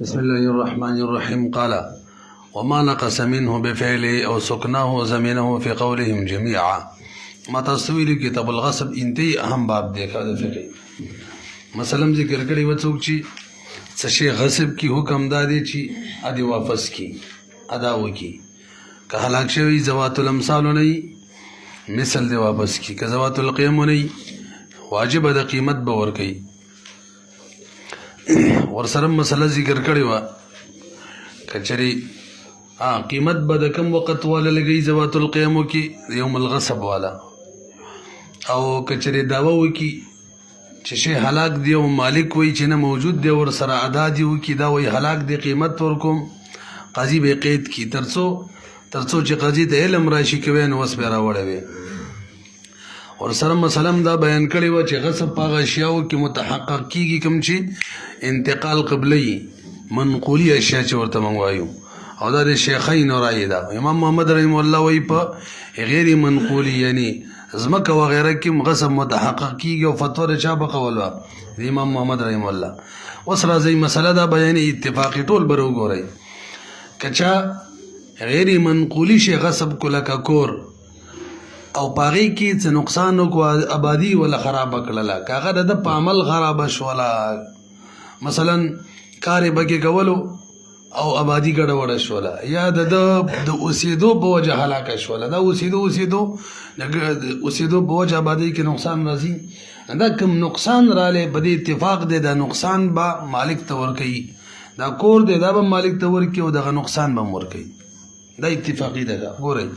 بسم الله الرحمن الرحيم. قال وما نقص منه بفعله أو سكنه زمنه في قولهم جميعا. ما تصوير كتاب الغصب انتهي أهم باب دیکھا دا فقه مثلا ذکر کری وڅوک چی سشی غصب کی حکم دادی چی ادی واپس کی اداو کی که هلاک شوی زوات الامثال نئی مثل دی واپس کی که زوات القیم نئی واجب دا قیمت باور کی ورسره مسله ذکر کړی و کچری قیمت به د کم وخت والا لګي زوات القیامو کې یوم الغصب والا او کچری داوا وکي چې شی هلاک دی او مالک وای چې نه موجود دی ور سره ادا دی وکي دا وای هلاک دی قیمت ورکوم قاضي به قید کی ترڅو چې قاضي ته علم راشي کوي نو وس به راوړوي اور سره مسلم دا بیان کړی و چې غصب پاغه اشیاء کې متحقق کیږي کوم چې انتقال قبلی منقولی اشیاء چې ورته مونږ وایو او دا د شیخین رائے دا امام محمد رحم الله وی په غیر منقولی یعنی زمکه و غیره کې غصب متحقق کیږي او فتوا د چا په قول وا امام محمد رحم الله اوس راځي مسله دا بیان اتفاقی ټول برو ګورئ کچا غیر منقولی شی غصب کوله کا کور او پاغي کې څه نقصان کو آبادی ولا خراب کړله کاغه د په عمل خراب شولا مثلا کار بګي کولو او آبادی ګډوډ شولا یا د اوسېدو په وجه هلاک شولا دا اوسېدو په وجه آبادی کې نقصان راځي دا کوم نقصان رااله په دې اتفاق دی دا نقصان با مالک تور کوي دا کور دی دا به مالک تور کوي او دا نقصان به مور کوي دا اتفاقی ده ګورئ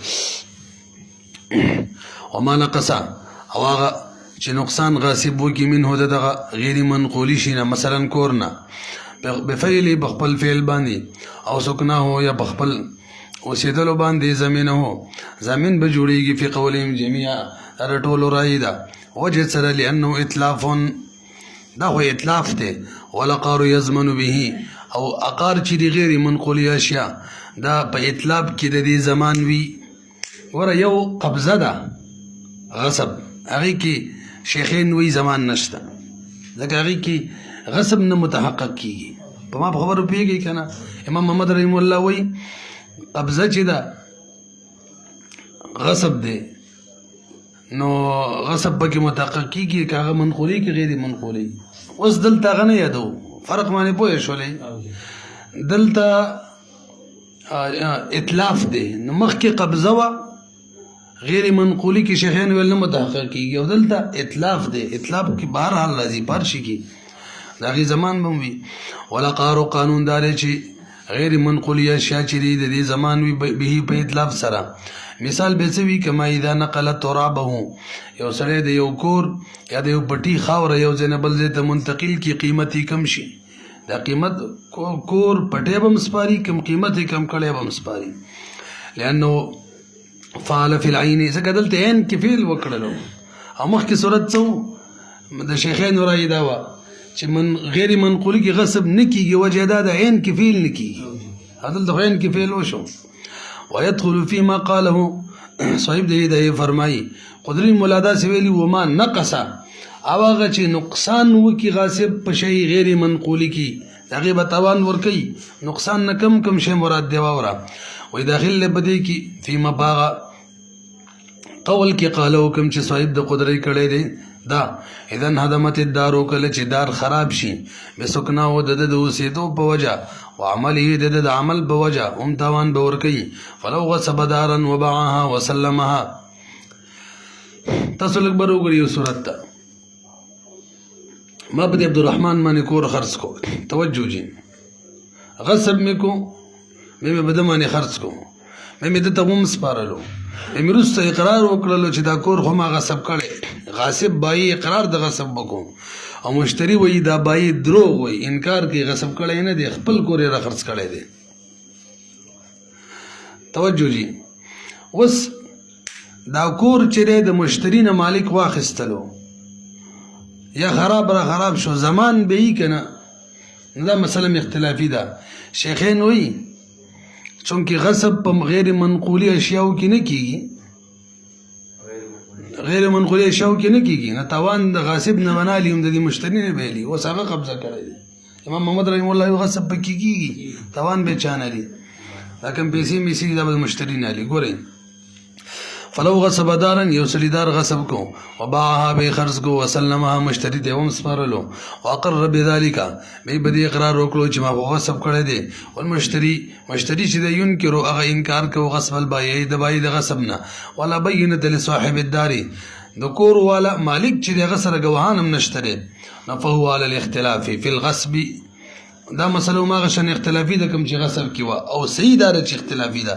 وما نقص او هغه چې نقصان غاصب وکي منه دغه غیر منقولی شینه مثلا کورنا بفعل بخپل فعل باندې او سکنه یا بخپل اوسېدلو باندې زمين به جوړیږي په قولهم جميعا رټول رایدا وجه سره لانه اتلاف دا هو اتلاف دی ولا قار يزمن به او اقار چې دی غیر منقولی اشیاء دا په اتلاف کې د دې زمان وی ور یو قبضه ده غصب هغه کې شیخین وی زمان نشته ځکه هغه کې غصب نه متحقق کیږي په ما خبرو پیږي کنه امام محمد رحم الله وی قبضه چې ده غصب ده نو غصب به کې متحقق کیږي کاغه منقولی کې غیر منقولی اوس دلته غنه یادو فرق معنی پوه شولې دلته اتلاف ده نو مخکې قبضه وا غیر منقولی کی شیخین ول نه متحقق کیږي او دلته اتلاف دی اتلاف کی بهر حال راځي پارشي کی دا غي زمان بموي ولا قارو قانون دار چې غیر منقولی اشیاء چې دی د زمان وی به په اتلاف سره مثال به څه کما اذا نقل ترابه یو سره د یو کور یا د یو پټي خاور یو ځنبل ته منتقل کی قیمتي کم شي دا قیمت کور پټه بم سپاری کم قیمت کم کړي بم سپاری لانه فعل فی العین څنګه دلته عین کې فعل وکړلو او مخکې صورت څو د شیخین رای دا و چې من غیر منقولی کې غصب نکیږي وجه دا د عین کې فعل نکیږي دلته عین کې فعل وشو ويدخل فيما قاله صاحب دې فرمایي قدرت مولادا سویلی وما نقص او هغه چې نقصان وکي غاصب په شی غیر منقولی کې هغه به توان ور کوي نقصان نه کم شی مراد دی وره وې داخل لبدې کې فيما باغ قول کې قالو کوم چې صاحب د قدرت کړي دي دا اذن هدمت الدار کله چې دار خراب شي به سکنا او د اوسېدو په وجه او عمله د عمل په وجه هم توان به ور کوي فلو غصب دارا وباعها وسلمها تاسو لږ برو غړي صورت ته ما بدي عبد الرحمن ماني کور خرڅ کو توجه جی غصب میکو مې بدمانه خرڅ کو مې د ته هم سپارلو مې رسته اقرار وکړلو چې دا کور خو ما غصب کړي غاصب بای اقرار د غصب وکړو او مشتری وای دا بای دروغ وای انکار کوي غصب کړي نه دی خپل کور یې خرڅ کړي دی توجه جی اوس دا کور چې د مشتری نه مالک واخستلو یا خراب شو زمان به یې کنه دا مسله اختلافي ده شیخین وای چونکه غصب په غیر منقولی اشیاء کې نه کیږي غیر منقولی اشیاء کې نه کیږي نه توان د غاصب نه منالي هم د مشتری نه بیلی او هغه قبضه کړی امام محمد رحم الله غصب پکې کیږي توان به چانه لري دا کوم پیسې میسي دا به مشتری نه لري ګورئ فلو غصب دارا یو سلیدار غصب کو وباعها به خرج کو وسلمها مشتری ته هم سپارلو واقر بذلك به بدی اقرار وکړو چې ما غصب کړی دی والمشتری مشتری چې د ينکرو هغه انکار کو غصب البایع د بای د غصب نه ولا بینت لصاحب الدار د کور والا مالک چې دغه سره غواهان هم نشته نفهو على الاختلاف في الغصب دا مسله ما غشن اختلافي د کوم چې غصب کیوا او صحیح دار چې اختلافي ده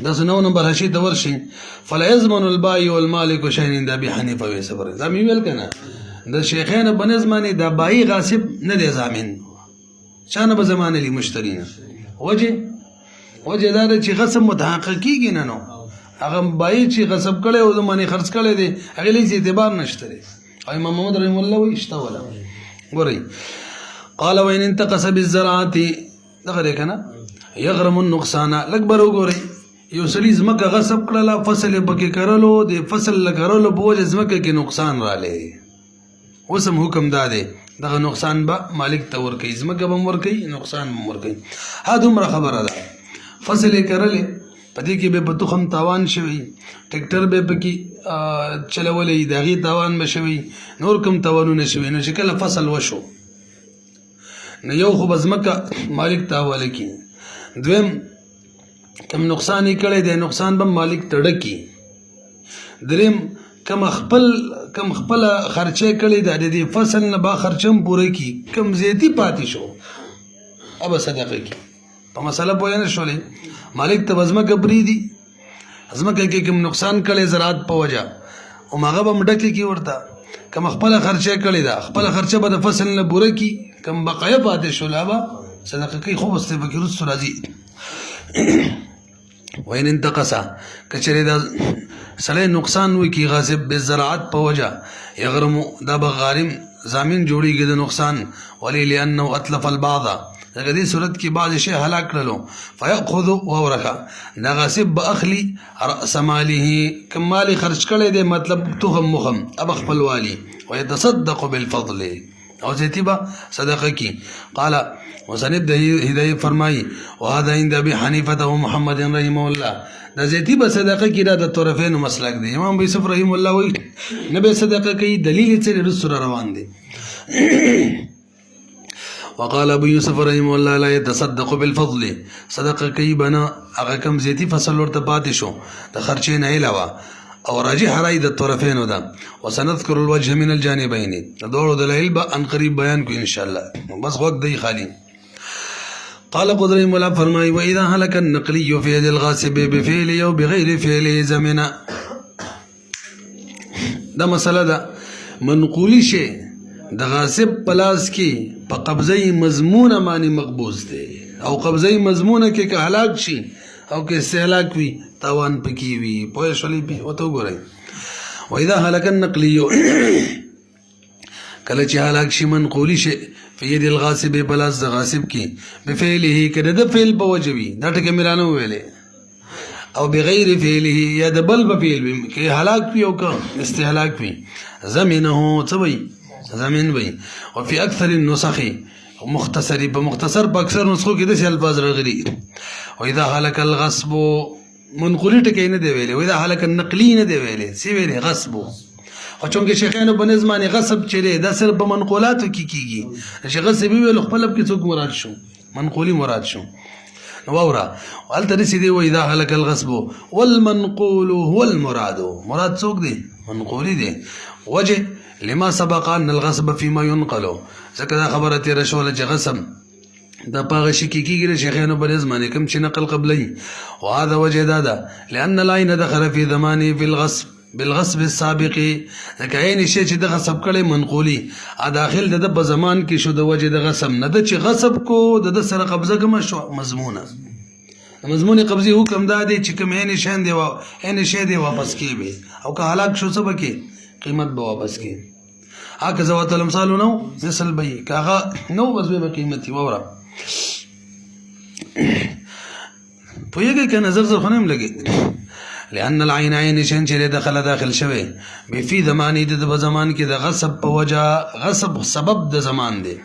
دا سنو نمبر هشي د ورشي فلا يضمن البائع والمالك شيئا عند ابي حنيفه وصبر دا مې ویل کنه د شیخین بنظمانی دا بای غاصب نه دی ضامن شانه به زمانه لی مشترین وجه دا چې غصب متحقق کیږي نه نو هغه بای چې غصب کړي او زمانه خرج کړي دي هغه لې اعتبار نشته او امام محمد رحم الله وی اشتا ولا ګورئ قال وين انتقص بالزراعه دغه کنه يغرم النقصان الاكبر ګورئ یو سلی زمکه غصب کړله فصل پکې کرلو د فصل لګرلو په وجه زمکه کې نقصان رالی اوسم حکم داده دغه نقصان به مالک ته ورکوي زمکه به ورکوي نقصان به ورکوي ها دومره خبره ده فصل یې کرلې په دې کې به په تخم تاوان شوي ټریکټر به پکې چلولې د هغې تاوان به شوي نور کوم تاوانونه شوي نو چې کله فصل وشو نو یو خو به زمکه مالک ته حواله کړي دویم کم نقصان یې کړی دی نقصان به مالک تړکی دریم کم خپله خرچه کړی ده د دې فصل نه به خرچه هم پوره کړي کم زیاتي پاتې شو ابه صدقه کړي په مسله پوه نه شولې مالک ته به ځمکه پرېږدي ځمکه کې کوم نقصان کړی زراعت په وجه هماغه به هم ډکې کړي ورته کم خپله خرچه کړې ده خپله خرچه به د فصل نه پوره کړي کم بقیه پاتې شوله به صدقه کوي خو بس پکې وروسته راځي وین انتقصا کچره دا سړی نقصان وکي غاصب بالزراعت په وجه یغرم دا به غارم ضامن جوړیږي د نقصان ولی لانه اتلف البعض دغه دې صورت کې بعض شی هلاک کړلو فیاخذ وورثه دا غاصب به اخلي راس ماله کم مال خرج کړي دی مطلب تخم مخم اب خپل والی ويتصدق بالفضل او زیتیبا صدقه کی قال وسند د هدايه فرمای وهذا عند ابي حنيفه ومحمد رحمه الله د زیتیبا صدقه کی د طرفین مسلک دی امام ابو یوسف رحم الله وی نبی صدقه کی دلیل چې رسول روان دی وقال ابو یوسف رحم الله لا يتصدق بالفضل صدقه کی بنا هغه کم زیتی فصل ورته پاتې شو د خرچې نه علاوه او راجح رأي د طرفین ده وسنذكر الوجه من الجانبين دوړو دلایل به ان قریب بیان کو ان شاء الله بس وقت دی خالی قال قدري مولا فرمای واذا هلك النقلي في يد الغاصب بفعله او بغير فعله زمنا دا مسله ده منقولی شی د غاصب پلاس کې په قبضه مضمونه معنی مقبوض دی او قبضه مضمونه کې که هلاک شي او که استهلاک وي تاوان پکې وي پوه شولې وته وګورئ واذا هلك النقلي کله چې هلاک شي منقولی شي في يد الغاصب بلاس د غاصب کې بفعله کده د فعل په وجه وي دا ټکه ملانه ویلې او بغیر فعله یا د بل په فعل کې هلاک وي او که استهلاک وي زمنه څوي زمين وي او في اكثر النسخ مختصر بمختصر باکثر نسخو کې د الفاظ راغلي واذا هلك الغصب منقولی ټکی نه دی ویلې واذا هلك النقلی نه دی ویلې سی ویلې غصب او چونکه شیخانو بنظمانی غصب چره دا صرف په منقولاتو کې کیږي چې غصب ویل خپل کې څوک مراد شو منقولی مراد شو نو اورا ولته رسیدي واذا هلك الغصب والمنقول هو المراد مراد څوک دی منقولی دی وجه لما سبق ان الغصب فيما ينقل ځکه دا خبره تیره شوله چې غصب دا پاغه شي کیږي د شیخانو بنظمانی کوم چې نقل قبلی وهذا وجه دا لان العين دخل في زمانه في الغصب بالغصب السابق ځکه عین شی چې د غصب کړي منقولی ا داخل د په زمان کې شو د وجه د غصب نه د چې غصب کو د سره قبضه کوم شو مضمونه مضمون قبضه حکم دا دی چې کوم عین شین دی او عین شی دی واپس کیږي او که هلاک شو څه بکی قیمت به واپس کی هغه زوات الامثال نو مثل به کاغه نو بس به قیمتي وره پویږي که نظر زر خنم لګي لأن العين عين شن چې داخل شوی به فی زمانه د زمان کې د غصب په وجه غصب سبب د زمان دی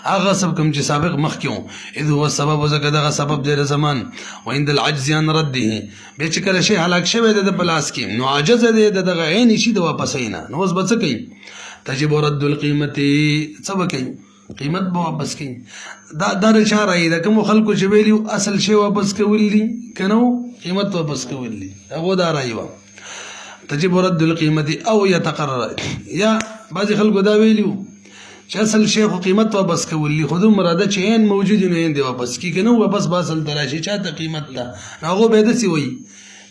هغه غصب کوم چې سابق مخکې اذ هو سبب ځکه دغه سبب دی د زمان وعند العجز عن رده بیا چې کله شی هلاک شوی دی د پلاس کې نو عاجز دی د دغه عین شي د واپسۍ نه نو اوس به څه کوي تجب رد القیمت څه به کوي قیمت به واپس کوي دا د چا رایي د کومو خلکو چې ویلي اصل شی واپس کول دي که نه قیمت واپس کول دي هغو دا رایي وه تجب رد القیمت او یتقرر یا بعضې خلکو دا ویلي وو چې اصل شی خو قیمت واپس کول دي خو دومره ده چې عین موجود نو عین دی واپس کي که نه واپس به اصل ته راشي چا ته قیمت ده نو هغو به یې داسې وایي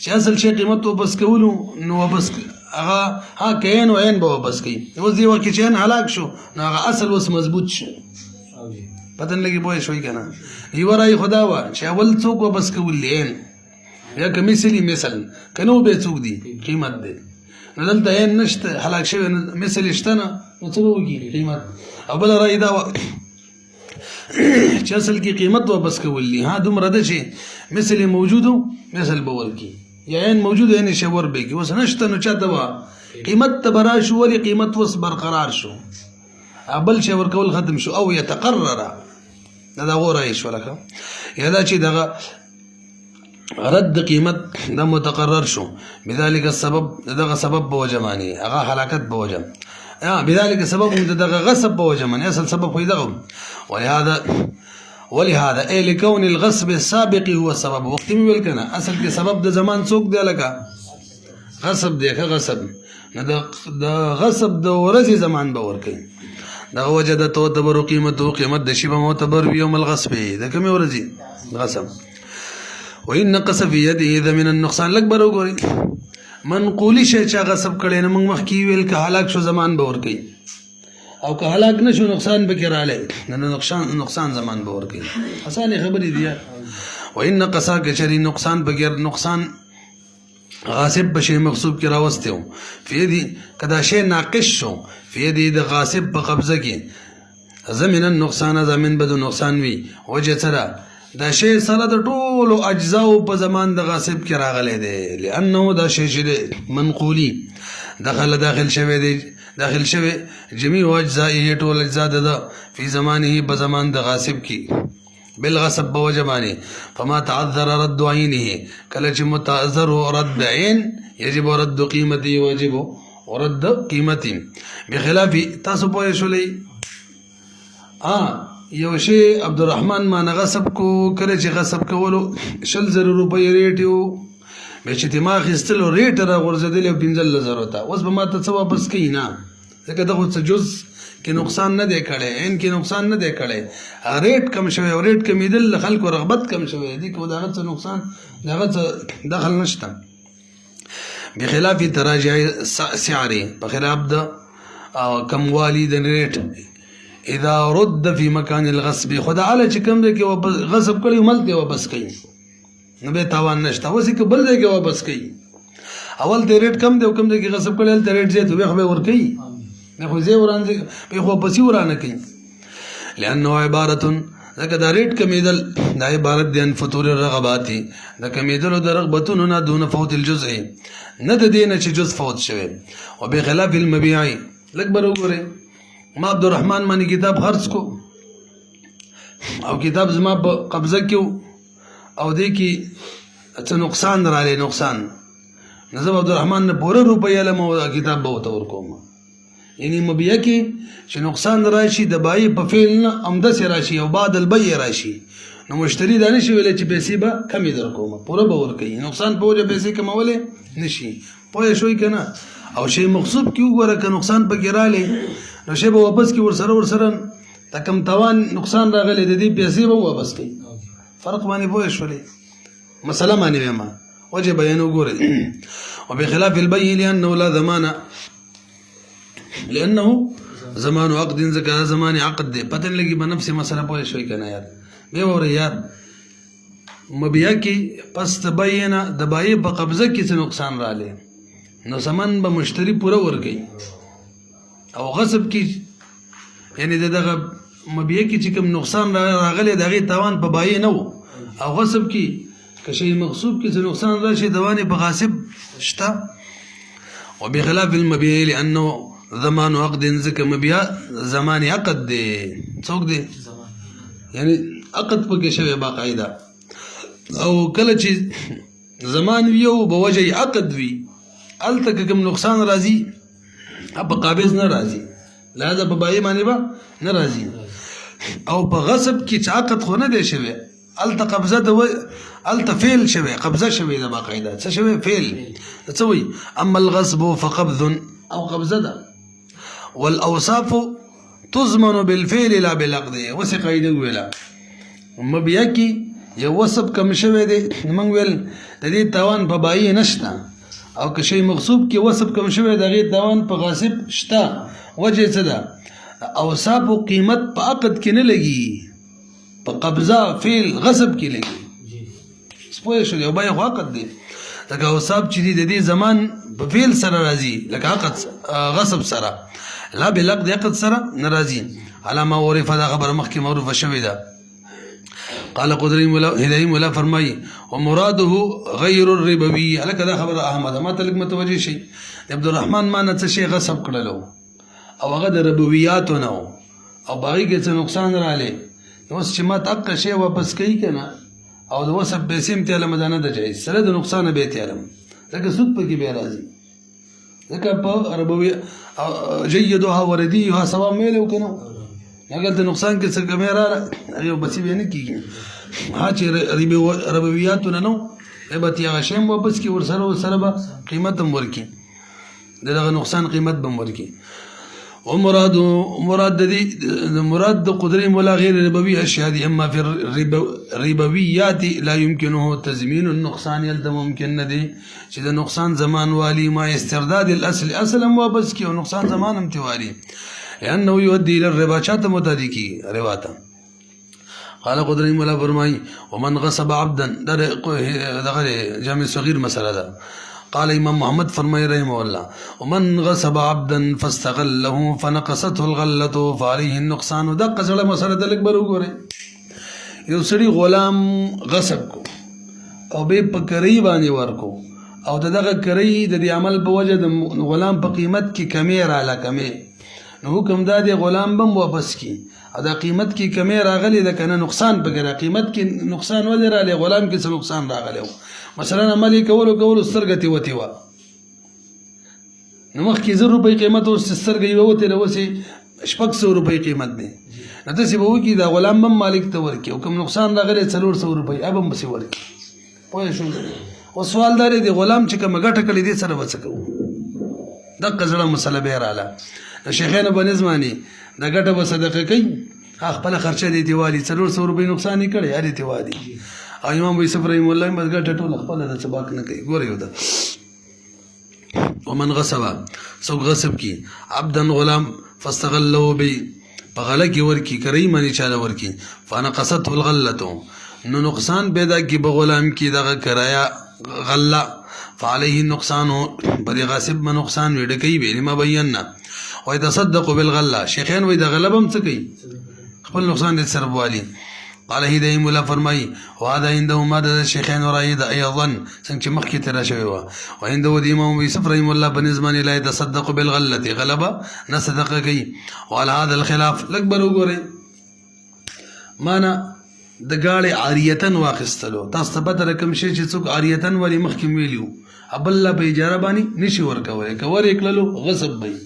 چې اصل شی قیمت واپس کولو نو واپس هغه ها که عین و عین به واپس کوي اوس دې وخت کې چې عین هلاک شو نو هغه اصل اوس مضبوط شو پته نه لګي پوه شوي که نه یوه رایي خو دا وه چې اول څوک واپس کول دي عین یا که مثلي مثل که نه بیا څوک دي قیمت دی نو دلته عین نشته هلاک شوی مثل شته نه نو څه به وکړي قیمت او بله رایي دا وه چې اصل کې قیمت واپس کول دي ها دومره ده چې مثل یې موجود و مثل به ورکړي یا عین موجود عین شی ور به کې اوس نشته نو چاته به قیمت ته به راشو ولې قیمت اوس برقرار شو بل شی ورکول ختم شو او یتقرر دا د هغو رایې شوله ښه یا دا چې دغه رد قیمت دا متقرر شو بذلک السبب دغه سبب په وجه باندې هغه هلاکت په وجه بذلک سبب دغه غصب په وجه باندې اصل سبب خو دغه ولهذا اي لكون الغصب السابق هو السبب وقت مې ویل کنه اصل کې سبب د زمان څوک دی لکه غصب دی که غصب نه د غصب د ورځې زمان به ورکوي دغه وجه د تعتبر قیمت د شی به معتبر وي یوم الغصب د کومې ورځې غصب وان نقص في يده اذا من النقصان لږ به وګورئ منقولي شی چا غصب کړی نه موږ مخکې ویل که هلاک شو زمان به ورکوي او که هلاک نشو نقصان به کې رالی نو نقصان زمان به ورکوي اسانې خبرې دي وان نقصا که چرې نقصان بغیر نقصان غاصب به شی مغصوب کې راوستی و فیدي که دا شی ناقص شو فیدي د غاصب په قبضه کې زمن النقصان زمن به د نقصان وي وجه سره دا شی سره د ټولو اجزاو په زمان د غاصب کې راغلی دی لانه دا شی چې منقولي داخل شوی دی داخل شوی جميع اجزائه ټول اجزا ده فی زمانه په زمان د غاصب کې بالغصب بوجبانه فما تعذر رد عينه کله چې متعذر رد عين يجب رد قيمته واجب رد قيمته بخلاف تاسو پوه شولې یو شی عبدالرحمن ما غصب کو کله چې غصب کولو 100,000 روپۍ ریټ یو به چې دماغ خستلو ریټ را غورځېدلی او 15,000 ته اوس به ما ته څه واپس کوي نه ځکه دغه څه جز کې نقصان نه دی کړی عین کې نقصان نه دی کړی ریټ کم شوی او ریټ کمیدل د خلکو رغبت کم شوی دی که د هغه څه نقصان د هغه څه دخل نشته بخلاف تراجع سعري په خلاف د کموالي د ریټ اذا رد في مكان الغصب خدا علی چې کوم دی کې غصب کړی مل دی واپس کوي نو به تاوان نشته اوس که بل دی کې واپس کوي اول د ریټ کم دی او کم دی کې غصب کړی هلته ریټ زیات به خو به ورکوي نه خو زه وران به خو پسې ورانه کوي لانه عبارت ځکه دا ریټ کمیدل دا عبارت دی ان فطور الرغبات د کمیدلو د رغبتونو نه دون فوت الجزء نه د دې نه چې جز فوت شوی او بخلاف المبيع لږ به وګورئ ما عبدالرحمن باندې کتاب خرڅ کو او کتاب زما په قبضه کې او دې کې څه نقصان رالی نقصان نو زه به عبدالرحمن نه پوره روپۍ علم او کتاب به ورته ورکوم یعنی مبیع کې چې نقصان راشي د بایع په فعل نه همداسې راشي او بعد البیع راشي نو مشتری دا نشي ویلی چې پیسې به کمې درکوم پوره به ورکوي نقصان په وجه پیسې کمولی نشي پوه شوي که نه او شی مغصوب کې وګوره که نقصان پکې رالی نو شی به واپس کړي ورسره ته کم تاوان نقصان راغلی د دې پیسې به واپس کوي فرق باندې پوه شولې مسله باندې وایم وجه بیان وګورئ وبخلاف البيع لأنه لا ضمان لأنه زمان عقد ذکر زمان عقد دی پتن لگی بنفس مسئلہ پوه شوي کنه یار بیا وره یار مبیع کې پس تبینا د بایع په قبضه کې څه نقصان رالی نو سامان به مشتری پوره ورکوي او غصب کې یعنی دغه مبیع کې چې کوم نقصان راغلی د هغې تاوان په بایع نه و او غصب کې که شی مغصوب کې څه نقصان راشي دوان په غاصب شته وبخلاف المبيع لأنه ضمان عقد ذکر مبیع زمان عقد دی څوک دی یعنی عقد پکې شوی باقاعده او کله چې زمان وي او به وجه عقد وي هلته که کوم نقصان راځي په قابض نه راځي لهذا په بایع باندې به نه راځي او په غصب کې چې عقد خو نه دی شوی هلته قبضه د هلته فعل شوی قبضه شوی ده باقاعده څه شوی فعل څه وایي اما الغصب فقبض او قبضه ده والاوصاف تضمن بالفعل لا بالعقد وسې قاعده ویله مبیا کې یو وصف کم شوی دی موږ ویل د دې تاوان په بایع نشته او که شی مغصوب کې وصف کم شوی د هغې تاوان په غاصب شته وجه څه ده اوصاف و قیمت په عقد کې نه لګي په قبضه فعل غصب کې لګي پوه شو یو بایع خو عقد دی لکه اوصاف چې دي د دې زمان په فعل سره راځي لکه عقد غصب سره لا بالعقد عقد سره نه راځي علامه عرف دا خبره مخکې معروفه شوې ده قال قدري هداية مولا فرمایي ومراده غیر الربوي هلکه دا خبره احمد ما ته لږ متوجه شي عبدالرحمن ما نه څه شی غصب کړلو او هغه د ربویاتو نه و او باغې کې څه نقصان رالی اوس چې ما ته حق شی واپس کوي که نه او د وصف پیسې هم تیالم دا نه ده جایز سره د نقصانه بیا تیالم ځکه سود پکې بیا راځي ځکه په ربوي جیدها وردیها سوا میل و که نه اگر د نقصان کې څه کمی راله هغې واپسې بیا نه کېږي ها چې ربویاتو نه نو به تې هغه شی هم واپس کړي ورسره به قیمت هم ورکړي د دغه نقصان قیمت به هم ورکړي ومراد د قدري مولا غیر ربوي اشياء دي اما في الربويات لا يمكنه تضمين النقصان يلزم ممكن نه دي چې د نقصان زمان والی ما استرداد الاصل اصلا واپس کی او نقصان زمان هم توالي لانه يؤدي الى الربا چاته متادي کی ربا ته قال قدري مولا فرمای ومن غصب عبدا دغه جامع صغير مساله ده قال امام محمد فرمای رحمه الله ومن غصب عبدا فاستغله فنقصته الغله فعليه النقصان دغه سره مسله د لګ بر وګوره یو سړي غلام غصب کو او به په کری باندې ورکو او دغه کری د دې عمل په وجه د غلام په قیمت کې کمی رااله کمی نو حکم دا دی غلام بم واپس کی او دا قیمت کې کمی راغلی د کنه نقصان پکې قیمت کې نقصان ولې رالی غلام کې څه نقصان راغلی مثلا عملی کولو سترګه تې وتې وه نو مخکې 1000 روپۍ قیمت اوس سترګه یې ووتې اوس یې 600 روپۍ قیمت دی نو داسې به وکړي دا غلام هم مالک ته ورکړي او کوم نقصان راغلی 400 روپۍ اب هم پسې ورکړي پوه شو اوس سوال دا دی غلام چې کومه ګټه کړې دې سره به څه کوو دغه زړه مسله بیا راله د شیخانو په نظمانی د ګټه به صدقه کوي خپله خرچه دې دیوالي 400 روپۍ نقصان یې کړی هلې دیوالي او امام یوسف رحیم الله بس ګټه ټوله خپله د څه باک نه کوي ګوره یو ده ومن غصب څوک غصب کی عبدا غلام فاستغله به په غله کې ورکي کرۍ منې چاله ورکي فنقصته الغلة نو نقصان پیدا کی په غلام کې دغه کرایا غله فعليه النقصان بری غاصب ما نقصان ویډه کوي به ما بینا ويتصدق بالغله شیخین وې د غلبم څه کوي خپل نقصان دې سره والی قال هداية مولا فرمای وهذا عنده ما د شیخین راید ايضا څنګه مخکې تر شوی و وعنده د امام یوسف رحم الله بنظمان لا يتصدق بالغله غلبه نه صدقه کوي وعلى هذا الخلاف لکبر وګورئ معنا د گاړې عاریتن واخستلو تاسو ته پته رقم شي چې څوک عاریتن ولی مخکې ویلیو ابل په اجاره باندې نشي ورکوي کور یکللو غصب وي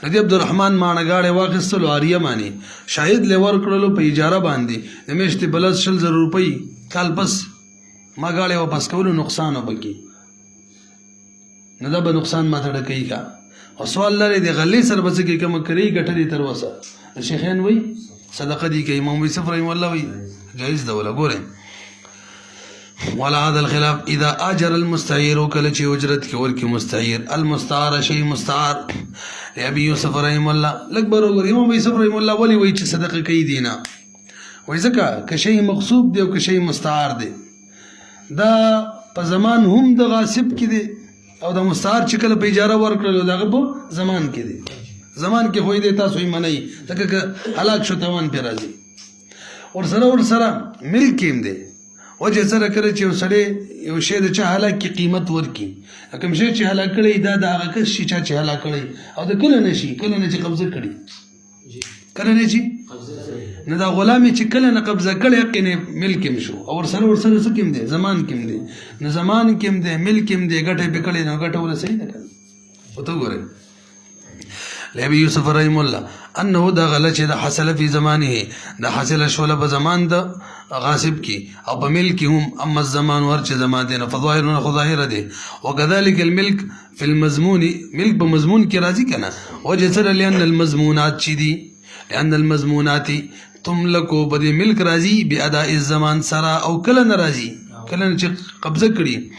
ندی عبدالرحمن ماڼه گاړې واخستلو عاریه باندې شاهد له ورکړلو په اجاره باندې د میاشتې بلس 100 روپۍ کال پس ما گاړې واپس کولو نقصان وبکی نه دا به نقصان ماته ډکې کا او سوال لري د غلې سر بس کې کوم کری ګټلې تر وسه شیخین وای صدقه دي کې امام یوسف رحم الله وای جائز ده ولا ګوره ولا هذا الخلاف اذا اجر المستعير وكل شيء اجرت کې ورکی مستعير المستعار شيء مستعار ابي يوسف رحم الله لکبر وګور امام یوسف رحم الله ولی وای چې صدقه کوي دینا وای ځکه که شی مغصوب دی او که شی مستعار دی دا په زمان هم د غاصب کې دی او د مستعار چې کله په اجاره ورکړل دغه په زمان کې دی زمان کې خو دې تاسو یې منئ ځکه هلاک شو توان پې راځي ورسره ملک هم دی وجه سره کله چې یو سړی یو شی د چا هلاک کې قیمت ورکړي کوم شی چې هلاک کړی دا د هغه کس شي چا چې هلاک کړی او د کله نه شي کله نه چې قبضه کړي کله نه چې نه دا غلامي چې کله نه قبضه کړي حق نه ملک هم شو او ورسره څه کېم دی زمان کېم دی نه زمان کېم دی ملک هم دی ګټه به کړي نو ګټه ولا صحیح نه کړي وته ګوره لابي يوسف رحم الله انه دا غلط چې دا حاصل فی زمانه دا حاصل شول په زمان د غاصب کی او په ملک هم اما الزمان ورچ زمان دی نه فظاهر خظاهر دی وكذلك الملك في المضمون ملك بمضمون کې راځي کنه وجه سره لئن المضمونات چي دي لأن المضمونات تملكو بدي ملك راضي بأداء الزمان سرا أو كلا نرازي كلا نشق قبضة كري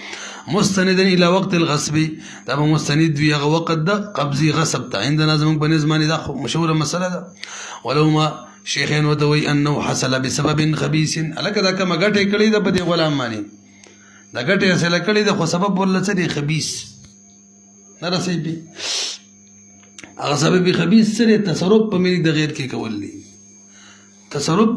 مستندا إلى وقت الغصب تابع مستند في وقت ده قبضي غصب عندنا زمان بني زمان ده مشهورة مسألة ده ولو ما شيخين وتوي أنه حصل بسبب خبيث ألك ده كما قاته كلي ده بدي غلام ماني ده قاته أسأل كلي ده خو سبب ولا سري خبيث نرسي بي هغه سبب خبيث سره تصرف په ملک د غیر کې کول دي تصرف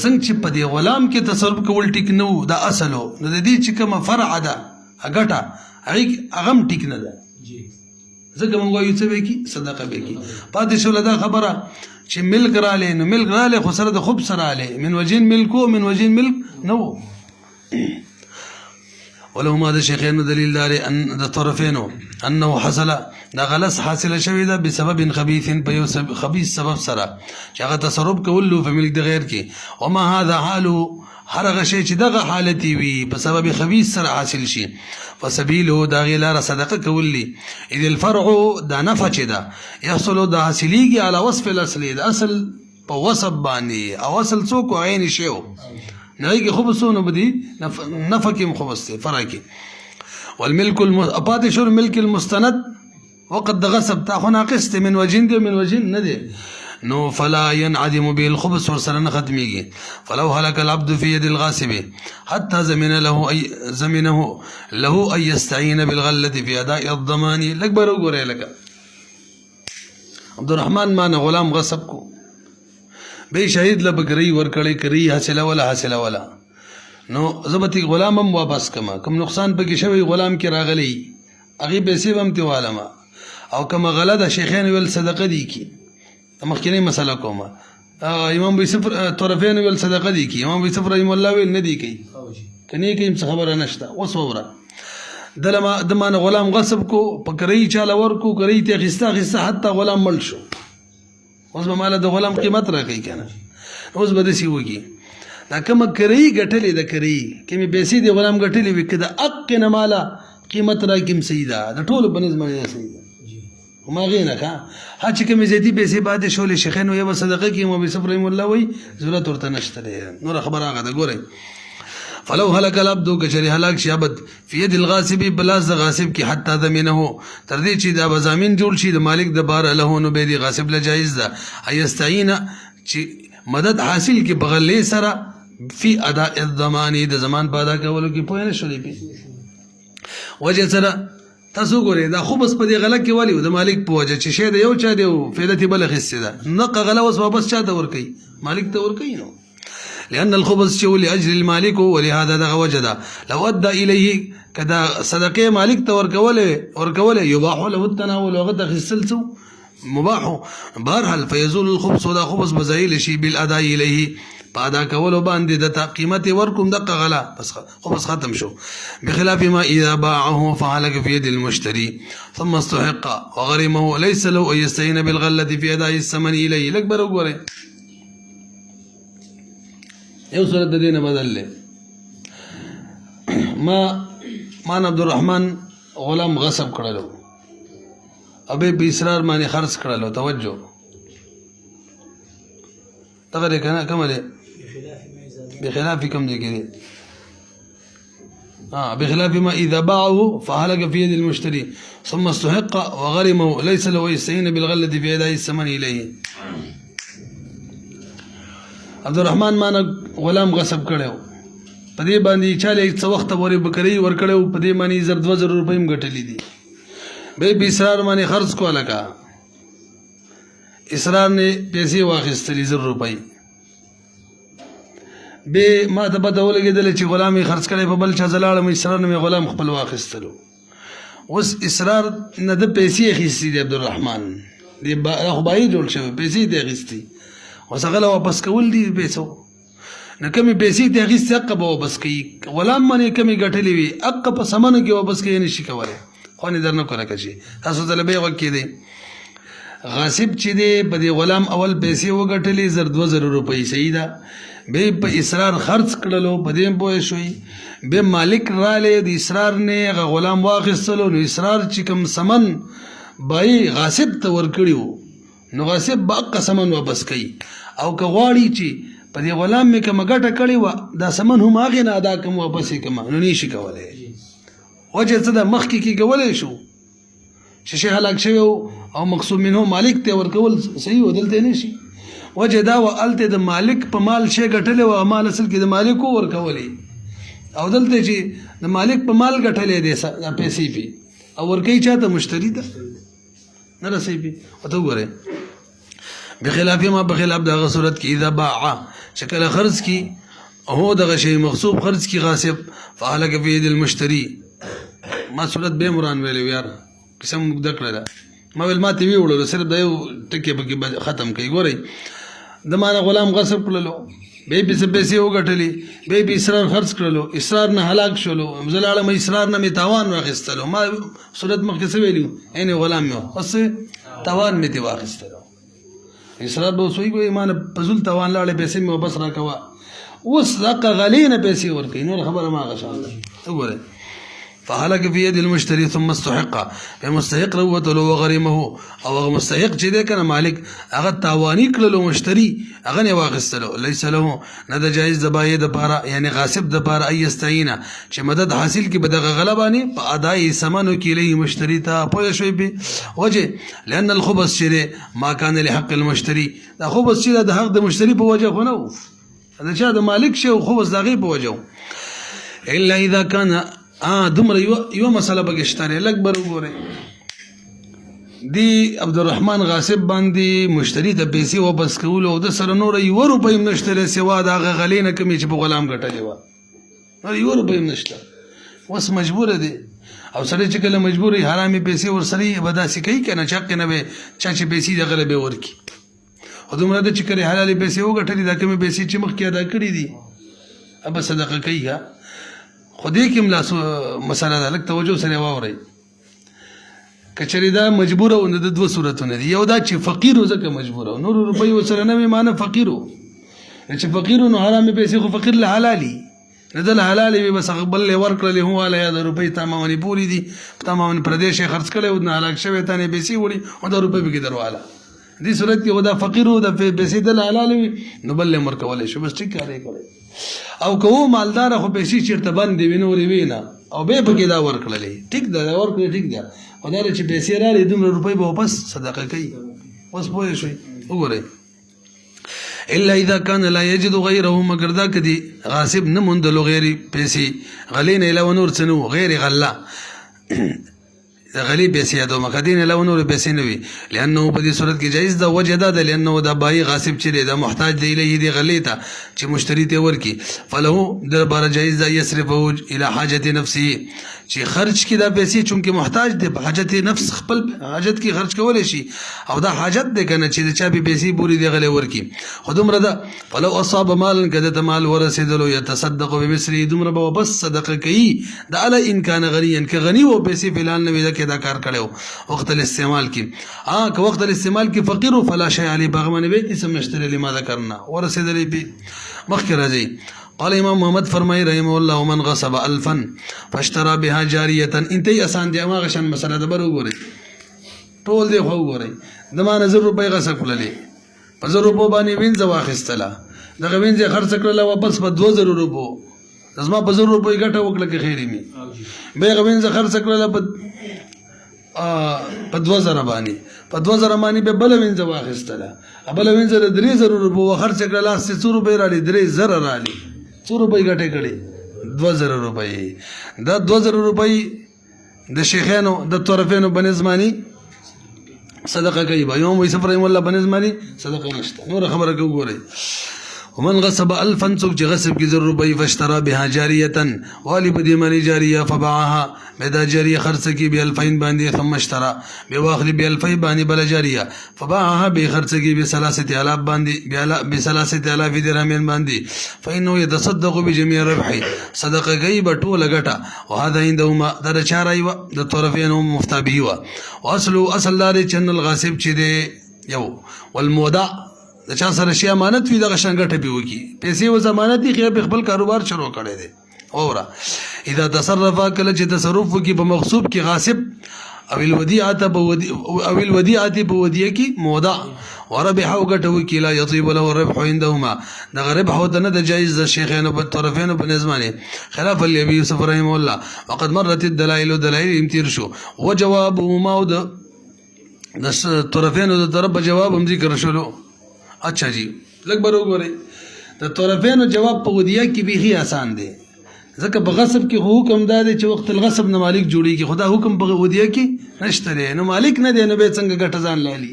څنګه چې په دی غلام کې تصرف کول ټیک نو دا اصلو نو د دې چې کومه فرع ده هغه هغه ټیک نه ده ځکه موږ یو څه به کی صدقه به کی پاتې شو دا خبره چې ملک را لې نو ملک را لې خو سره د خوب سره لې من وجین ملکو من وجین ملک نو ولو ما ده شيخين دليل داري أن ده طرفينه أنه حصل ده غلس حاصل شوي ده بسبب خبيث خبيث سبب سرا شغل تصرف كله في ملك ده غير كي وما هذا حاله هرغ شيء ده حالتي وي بسبب خبيث سرا حاصل شيء فسبيله ده غير صدقه كولي إذ الفرع ده نفع ده يحصل ده حاصليجي على وصف الأصلي ده أصل بوصف باني أو أصل سوق وعين شيء نهيك خبصونه بدي نفكي مخبصتي فرعكي والملك أبادي شو الملك المستند وقد غصب تاخنا قسط من وجين دي من وجين ندي نو فلا ينعدم به الخبص ورسلنا ختميجي فلو هلك العبد في يد الغاصب حتى زمنه له أن يستعين بالغلة في أداء الضمان لك بروغوري لك عبد الرحمن ما غلام غصبكو به شهید لبکری ورکړی کری حاصله ولا نو زبتی غلامم واپس کما کوم نقصان پکې شوی غلام کې راغلی هغه پیسې هم ته والما او کوم غلطه شیخین ول صدقه دی کی مخکینی مسله کومه امام بي صفر طرفین ول صدقه دی کی امام بي صفر رحم الله ول ندی کی کني کې خبره نشته وسوره دلما دمان غلام غصب کو پکری چاله ورکو کری ته غستا حتی غلام مل شو اوس به مال د غلام قیمت راکې کنه اوس به دسی وږي دا کوم کری غټلې د کری کمی پیسې د غلام غټلې وکړه اق نه مالا قیمت راکیم سیدا د ټولو بنز مې سیدا وما غینه کا هڅه کوم زیاتی پیسې بعد شول شیخین یو صدقه کې مو به صبر الله وي ضرورت ورته نشته نور خبر هغه د ګورئ فلو هلك العبد كشري هلاك شابد في يد الغاصب بلاز غاصب کی حتى ضمنه تر دې چې دا بزامین جوړ شي د مالک د بار له نو به دي غاصب له جایز ده ايستعين چې مدد حاصل کی بغلې سره في اداء الضمان د زمان په ادا کولو کې پوه نه شولې په وجه سره تاسو ګورئ دا خو بس په دې غلط کې والی د مالک په وجه چې شه د یو چا دی فائدې بل خسته ده نقه غلا وس واپس چا ته ور کوي مالک ته ور کوي نو لأن الخبز شو لأجل المالك ولهذا ده وجده لو أدى إليه كذا صدقه مالك وركوله يباح له التناول وغدا خسلسو مباح بارحل فيزول الخبز ودا خبز بزايل شيء بالأداء إليه بعد كولو باندي ده قيمته وركم دقة غلا بس خبز ختم شو بخلاف ما إذا باعه فعلك في يد المشتري ثم استحق وغرمه ليس له أن يستعين بالغلة في أداء الثمن إليه لك بروغوري یو صورت د دینه بدل له ما عبد الرحمن غلام غصب کړلو ابه په اصرار باندې خرڅ کړلو توجه تغره کنه کومه بخلاف کوم دي کې بخلاف ما اذا باعه فهلك في يد المشتري ثم استحق وغرمه ليس له يستعين بالغلة في اداء الثمن اليه عبد الرحمن مان غلام غصب کړو په دې باندې چاله څو وخت پورې بکری ور کړو په دې باندې 2000 روپۍ هم ګټلې دي به اصرار باندې خرڅ کوله کا اصرار نه پیسې واخیستلې 1000 روپۍ به ما ته بده ولګېدل چې غلامي خرڅ کړي په بل چا زلاړم اصرار نه غلام خپل واخیستلو اوس اصرار نه د پیسې خېستې دي عبد الرحمن دې خو بای جوړ شوی پیسې دې خېستې اوس هغه واپس کول دي پیسو نه کمی پیسې ته اخیستې حق به واپس کوي غلام باندې کمی ګټلې وي حق په سمنو کې واپس کوي نشي کولی خو نه درنه کوله کشي تاسو ته به وکې دی غاصب چې دی په دې غلام اول پیسې وګټلې زر 2000 روپۍ صحیح ده به په اصرار خرڅ کړلو په دې پوه شوي به مالک رالې د اصرار نه هغه غلام واخیستلو نو اصرار چې کوم سمن بای غاصب ته ورکړیو نو غاصب به حق سمن واپس کوي او که غواړي چې په دې غلام مې کومه ګټه کړې وه دا سمن هم هغې نه ادا کوم واپس یې کومه نو نه شي کولی وجه څه ده مخکې کې کولی شو چې شی هلاک شوی او مقصود منه مالک ته ورکول صحیح و دلته نه شي وجه دا و هلته د مالک په مال شی ګټلی و مال اصل کې د مالکو ورکولی او دلته چې د مالک په مال ګټلی دی پیسې پې او ورکوي چا ته مشتري ته نه رسوي پې ورته وګورئ بخلاف ما بخلاف دغه صورت کې اذا باع شکل خرج کی هو دغه شی مغصوب خرج کی غاصب فعلک فی ید المشتری ما صورت به مران ویلو یار قسم دکړه ما ویل ما تی ویوړو صرف دا یو ټکی پکې ختم کوي ګورئ د مانه غلام غصب کړلو به پیسې وګټلې به اصرار خرج کړلو اصرار نه هلاک شولو زلاله مې اصرار نه مې تاوان واخیستلو ما صورت مخکې څه ویلو عین غلام مې بس تاوان مې تی واخیستلو اصرار به وسوي ګوي ایمان پزول توان لاړې پیسې مې واپس راکوه اوس دغه غلې نه پیسې ورکوي نور خبره ما غشان وګوره فهلك في يد المشتري ثم استحق فمستحق روته وغريمه او هغه مستحق چې دی کنه مالک هغه تاوانی کړلو مشتری هغه نه واغستلو ليس له نه د جایز د بای د پاره یعنی غاصب د پاره ایستعینا چې مدد حاصل کی بدغه غلبانی په ادای سمنو کې لې مشتری ته پوه شوی به وجه لان الخبث چې ما كان لحق المشتري دا خبث چې د حق د مشتری په وجه خو نه دا چې د مالک شی او خبث دغه په وجه الا اذا كان دومره یو مسله پکې شته لږ بر وګورئ دی عبدالرحمن غاصب باندې مشتری ته پیسې واپس کول او د سره نور یو روپۍ هم نشته سوا د هغه غلې نه کمې چې په غلام ګټلې وه نور یو روپۍ هم نشته اوس مجبوره دی او سړی چې کله مجبور وي حرامې پیسې ورسره به داسې کوي که نه چې حق نه به چا چې پیسې دغه به ورکړي خو دومره ده چې کله حلالې پیسې وګټلې دا کمې پیسې چې مخکې ادا کړي دي به صدقه کوي خو دې کې هم مسله ده لږ توجه سره واورئ که چېرې دا مجبوره و نو د دوه صورتونه دي یو دا چې فقیر و ځکه مجبوره و نور روپۍ ورسره نه وي معنه فقیر و چې فقیر و نو حرامې پیسې خو فقیر له حلالي نه ده له حلالې وي بس هغه بل یې ورکړلې هو والا یا د روپۍ تا ماونې پورې دي تا ماونې پردیش یې خرڅ کړی و نه هلاک شوی تا نه پیسې وړي او دا روپۍ پکې درواله دې صورت کې دا فقیر و د پیسې د له حلالې وي نو بل یې ورکولی شو بس ټیک کار یې کړی او که و مالداره خو پیسې چېرته بندې وي نورې وي نه او بیا پکې دا ورکړلې ټیک ده دا ورکړې ټیک ده خو دا چې پیسې رالې دومره روپۍ به واپس صدقه کوي اوس پوه شوئ وګورئ الا اذا كان لا يجد غيره مگر دا کدي غاصب نه موندلو غیر پیسې غلې نه علاوه نور څه نه غیر غله غلی پیسې یادو مقدین علاوه نور پیسې نه وي لانه په دې صورت کې جایز ده وجه ده لانه دا بای غاصب چې دی دا محتاج دی الیه دی غلې ته چې مشتری ته ورکی فله در بار جایز ده یصرفه الى حاجت نفسه چې خرج کی دا پیسې چونکه محتاج دی په حاجت نفس خپل حاجت کی خرج کولای شي او دا حاجت دی کنه چې چا به پیسې پوری دی غلې ورکی خودمره ده فلو اصاب مال کده مال ورسیدلو يتصدق بمثله دومره به بس صدقه کوي دا الا ان کان غنیا که غنی و پیسې فلان نه وي دا کار کړو وخت الاستعمال کی که وخت الاستعمال کی فقیر فلا شيء علی بغمن بیت اسم مشتری لماذا کرنا ورسیدلې به مخکې راځي قال امام محمد فرمای رحمه الله ومن غصب الفا فاشترى بها جاریه انتي آسان دی ما غشن مسله د بر وګورئ ټول دی خو وګورئ د ما نظر روپۍ غصب کړلې په 100 روپو باندې وینځ واخیستله دغه وینځ خرڅ کړله واپس په 2000 روپو زما په 100 روپۍ ګټه وکړه که خیرې مې به هغه وینځ خرڅ کړله په 2000 باندې په 2000 باندې به بل وینځ واخیستله بل وینځ د 3000 روپو خرڅ کړله 100 روپۍ راړي 3000 راړي 100 روپۍ ګټه کړي 2000 روپۍ دا 2000 روپۍ د شیخانو د طرفینو بنظمانی صدقه کوي به یوم وي سفر رحم الله بنظمانی صدقه نشته نور خبره کو ګورئ ومن غصب الفا څوک چې غصب کی 1,000 روپۍ فاشترى بها جاریه والی بدی معنی جاریه فباعها بدا جاریه خرڅ کی به 2000 باندې ثم اشترى به واخلی به 2000 باندې بل جاریه فباعها به خرڅ کی به 3000 باندې به 3000 درهم باندې فإنه يتصدق بجميع ربحه صدقه کوي بټوله ګټه وهذا عندهما در چارای و د طرفین مفتابه و اصل لري چن الغاصب چې دی یو والمودع د چا سره شی امانت وي دغه شنګټه به وکی پیسې و ضمانت دي خیر په خپل کاروبار شروع کړي دي اورا اذا تصرف کله چې تصرف وکي په مغصوب کې غاصب او الوديعه بودیه کې مودع وربح وګټو کې لا يطيب له الربح عندهما دغه ربح او نه د جایز د شیخین په طرفین په نظمانه خلاف النبي يوسف رحمه الله وقد مرت الدلائل امتیر شو وجوابهما د طرفین د طرف جواب هم ذکر شلو اچھا جی لګ برو غوري د طرفین جواب په ودیه کې به آسان دی ځکه په غصب کې حکم دا دی چې وخت الغصب نه مالک جوړیږي خدا حکم په ودیه کې نشته دی نو مالک نه دی نو به څنګه ګټه ځان لالي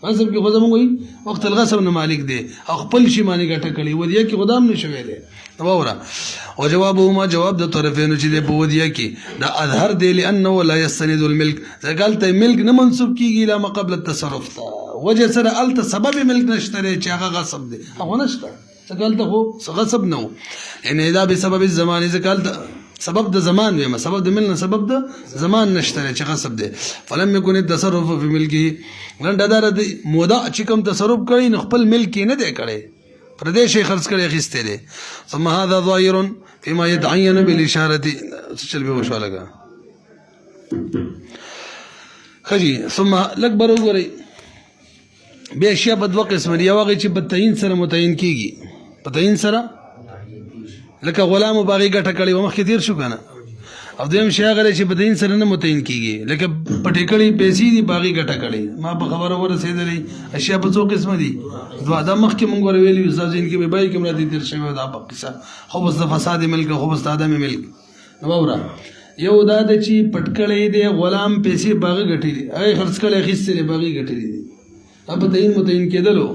غصب کې خدا مونږ وي وخت الغصب نه مالک دی او خپل شي باندې ګټه کړي ودیه کې خدام نشوي دی وورا وجوابهما جواب د طرفین چې د ودیه کې دا اظهر دی لانه لا يستند الملك ځکه ملک نه منسوب کیږي لا ما قبل التصرف وجه سره الته سبب ملک نشته چې هغه غصب دی هغه نشته ځکه ته خو غصب نه یعنی دا به سبب الزمان ځکه سبب د زمان وي سبب د ملک سبب د زمان نشته چې غصب دی فلم يكن التصرف في ملكه لنډه دار دی مودا چې کوم تصرف کړي نو خپل ملک نه دی کړي پردیش خرڅ کړي اخیسته دي ثم هذا ظاهر فيما يتعين بالاشاره چل به وشو لگا خجي ثم الاكبر وګورئ به اشیاء په دوه قسم دي یو هغه چې په تعین سره متعین کیږي په تعین سره لکه غلام باغی ګټه کړي و مخکې تیر شو کنه او دویم شی هغه چې په تعین سره نه متعین کیږي لکه پټې کړي پیسې دي باغی ګټه کړي ما په خبره ورسېدلې اشیاء په څو قسم دي دوه دا مخکې مونږ ور ویلي استاد جن کې به بای کوم را دي تیر شوی دا په قصه خو بس د فساد ملک خو بس د ادم ملک نو ورا یو دا د چې پټکړې دي غلام پیسې باغی ګټي دي هغه خرڅ کړي اخیستې باغی ګټي دي اب تعین متعین کېدلو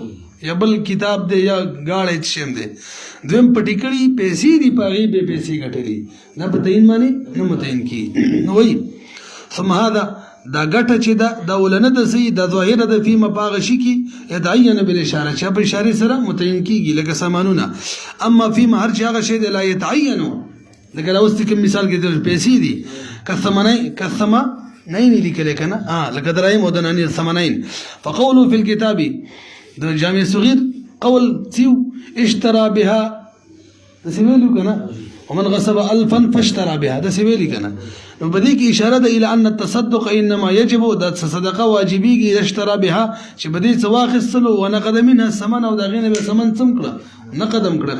یا بل کتاب دی یا گاړې شم دی دویم پټیکړي پیسې دی پاغي به پیسې ګټلې نه په تعین معنی نه متعین کی نو وای ثم هذا دا ګټه چې دا ولنه د سي د ظاهره د فيما پاغشي کی يتعين بالاشاره چې په اشاره سره متعین کیږي لکه سامانونه اما فيما هر چې هغه شی لا يتعين لکه لو است کوم مثال کې د پیسې دی کثمه نين لیکل کنه لکه درایم او د نن ثمنين فقوله في الكتاب د جامع صغير قول تيو اشترى بها د سیویلو کنه ومن غصب الفا فاشترى بها د سیویلی کنه نو بدی کی اشاره ده الى ان التصدق انما يجب د صدقه واجبيږي اشترى بها چې بدی څواخصلو ونقد منها الثمن او دغینه به ثمن څم کړه نقدم کړه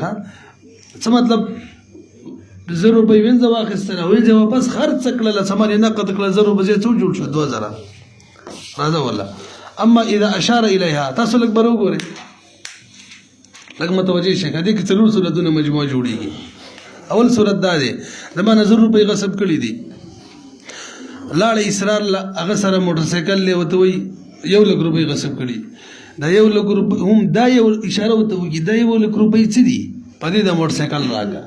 څه مطلب 1,000 روپۍ وینځه واخیستله وینځه واپس خرڅ کړله ثمن نقد کړه 1,000 روپۍ څو جوړ شو 2000 راځه والله اما اذا اشار اليها تاسو لږ برو ګورئ لږ متوجه شئ کدی کې څلور صورتونه مجموعه جوړیږي اول صورت دا دی د ما 1,000 روپۍ غصب کړي دي لاړ اسرار هغه سره موټر سایکل له وته وي 1,00,000 روپۍ غصب کړي دا 1,00,000 روپۍ هم دا یو اشاره وته وي دا 1,00,000 روپۍ څه دي په دې د موټر سایکل راګه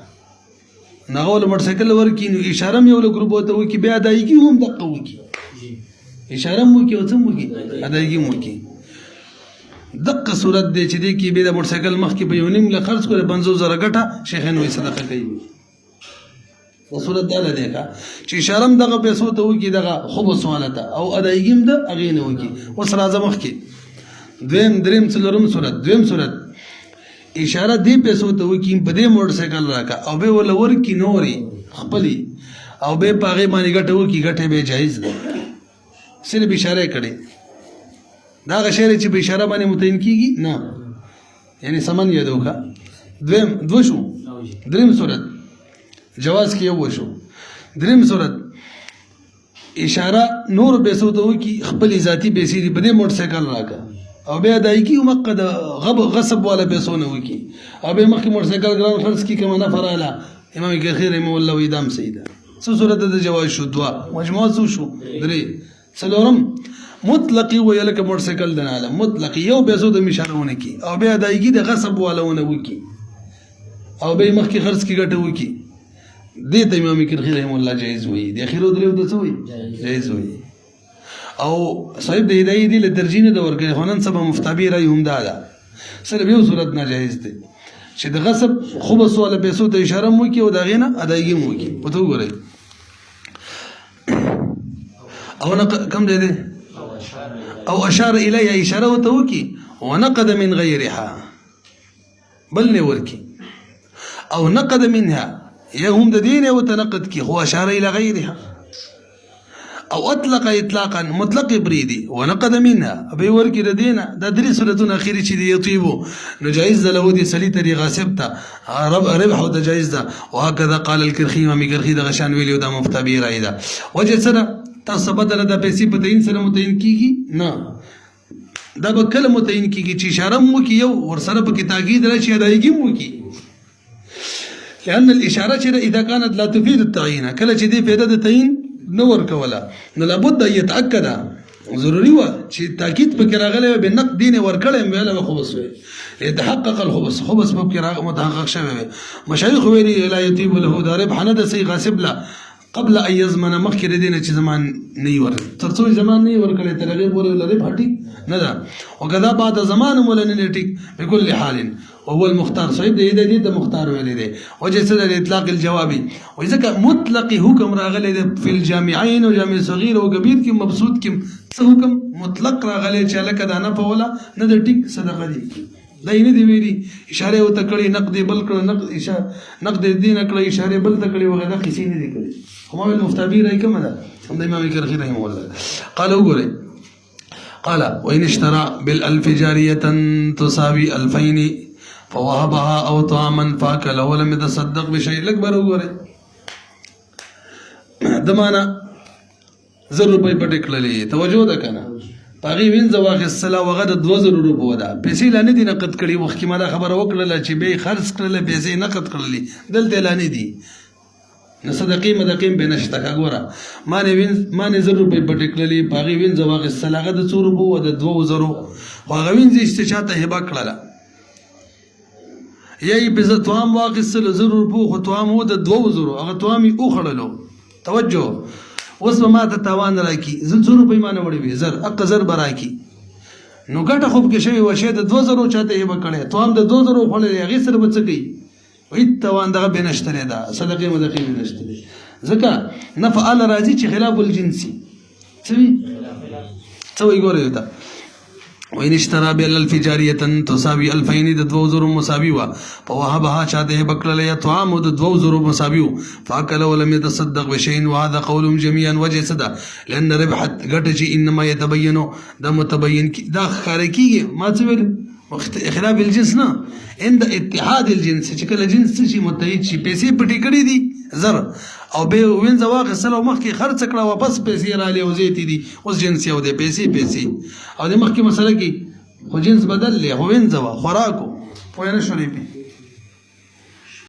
نغول موټر سایکل ورکی نو اشاره مې 1,00,000 روپۍ وته وي کې بیا دایږي هم دقه وکي اشاره مو کې او څه مو کې ادایږي مو کې دقه صورت دی چې دې کې به د موټر سایکل مخ کې په یو نیم ل خرڅ کړي 50,000 ګټه شیخین وې صدقه کوي او صورت دا ده چې اشاره دغه پیسو ته وکي دغه خو سوالته او ادایګیم د اغه نه وکي اوس راځه مخ کې دریم څلورم صورت دویم صورت اشاره دی پیسو ته وکي په دې موټر سایکل راکا او به ول ورکی نوري خپلي او به پاغه باندې ګټه وکي ګټه به جایز ده صرف اشاره کړي دا غشره چې په اشاره باندې متعین کیږي نه یعنی سمن یادو کا دو شو دریم صورت جواز کې یو شو دریم صورت اشاره نور پیسو ته وکي خپل ذاتی پیسې دی په دې موټر سایکل راکا او بیا دای کی مقد غصب والا پیسو نه وکي او به مخکې موټر سایکل ګرام خرڅ کی کمنه فراله امام کثیر رحمه الله ویدام سیدا څو صورت د جواز شو دوا مجموعه شو درې څلورم مطلقي ویل که موټرسایکل د ناله مطلق یو پیسو د اشاره کی او بیا ادایګي د غصب والونه وکي او به مخکې خرڅ کی ګټه وکي دې ته امام کرخی رحم الله جایز وي د اخیرو درو د څه وي جایز وي او صاحب د هدايه دی له درجینه د ورګه خنن سبا مفتابی را هم ده صرف یو صورت ناجایز دی چې د غصب خو بس ولا پیسو ته اشاره مو کی او دا غینه ادایګي مو کی په تو غره او کم دی او اشار الیها اشاره وتوکی ونقد من غیرها بل نه ورکی او نقد منها يهم د دین او تنقد کی هو اشاره الى غیرها او اطلق اطلاقا مطلق بريدي ونقد منها ابي ورکی د دین د درې صورتونه اخیری چې دی یطيبو نو جایز له ودي سلی طریق غاصب ته ربح او د جایز ده وهكذا قال الكرخي امام کرخی د غشان ویلو د مفتبی رایده وجه سره تاسو بدل د پیسې په تعین سره متعین کیږي نه دا به کله متعین کیږي چې اشاره مو کی یو ور سره په کې تاکید راشي ادایګي مو کی لأن الإشارة إذا كانت لا تفيد التعيين كلا شيء دي فائدة التعيين نور كولا لابد أن يتأكد ضروري تأكيد بكراغله بالنقد دين وركله مبلا وخبص يتحقق الخبص خبص بكراغ متحقق شبه مشايخ ويري لا يطيب له دارب حنده سي غاسب لا قبل أن يزمن مخكر دينه چې زمان نيور ترڅو زمان نيور کله ترغيب ولا لري پټي نه ده وکذا بعد زمان ولنټيک بكل حال وهو المختار صحيح دې د مختار ویلې دي وجه سره اطلاق الجوابي وځکه مطلق حکم راغلی دی په الجامعين او جامع صغير او كبير کې مبسوط کې څه حکم مطلق راغلی چې لکه دا نه په ولا نه د ټیک صدقه دي دا یې نه دی ویلي اشاره او تکړی نقد بل کړ نقد اشاره نقد دین کړی اشاره بل تکړی وغیرہ کسی نه دی کړی هم المفتابی راي کوم ده هم د امام کرخی رحمه الله قال وګورئ قال وإن اشترى بالألف جارية تساوي 2000 فوهبها أو طعاما فاكل ولم يتصدق بشيء الأكبر وګورئ دمانه 1000 روپۍ پټ کړلې توجه ده کنه پاغي وینځ واخیستله وغه د 2000 روپو ده پیسې لا نه دي نقد کړي وخت کې ما خبره وکړله چې به خرڅ کړل پیسې نقد کړلې دلته لا نه دي نو صدقې مدقې به نشته ګوره ما نه 1000 روپۍ پټ کړلې پاغي وینځ واخیستله هغه د 100 روپو د 2000 هغه وینځ استشاته هبه کړله یی به توام واخیستله 1000 روپو خو توام و د 2000 هغه توامي او خړلو توجه اوس به ما ته تاوان راکي 100 روپۍ ما نه وړي وي زر اق زر براکي نو ګټه خوب کې شوی وشه د 2000 چاته یې وکړې ته هم د 2000 خولې هغه سره بچ کی وي تاوان دغه بنشتره ده صدقې مدقې بنشتره ځکه نفعل راځي چې خلاف الجنسي څه وی ګورې ده وإن اشترى بالألف جارية تساوي 2000 د 2000 مساوي وا فوهبها چاته بکړل یا طعام د 2000 مساوي فاكل ولم يتصدق بشيء وهذا قولهم جميعا وجه صدا لأن ربحت غټ انما يتبين د متبين دا خارقي ما څه خلاف الجنس نه عند اتحاد الجنس چې کله جنس شي متحد شي پیسې پټي کړې دي زر او به وینځ واخیستل او مخکې خرڅ کړه واپس پیسې را لې او زیاتې دي اوس جنس یو دی پیسې او د مخکې مسله کې خو جنس بدل لې خو وینځ خوراکو پوه نه شولې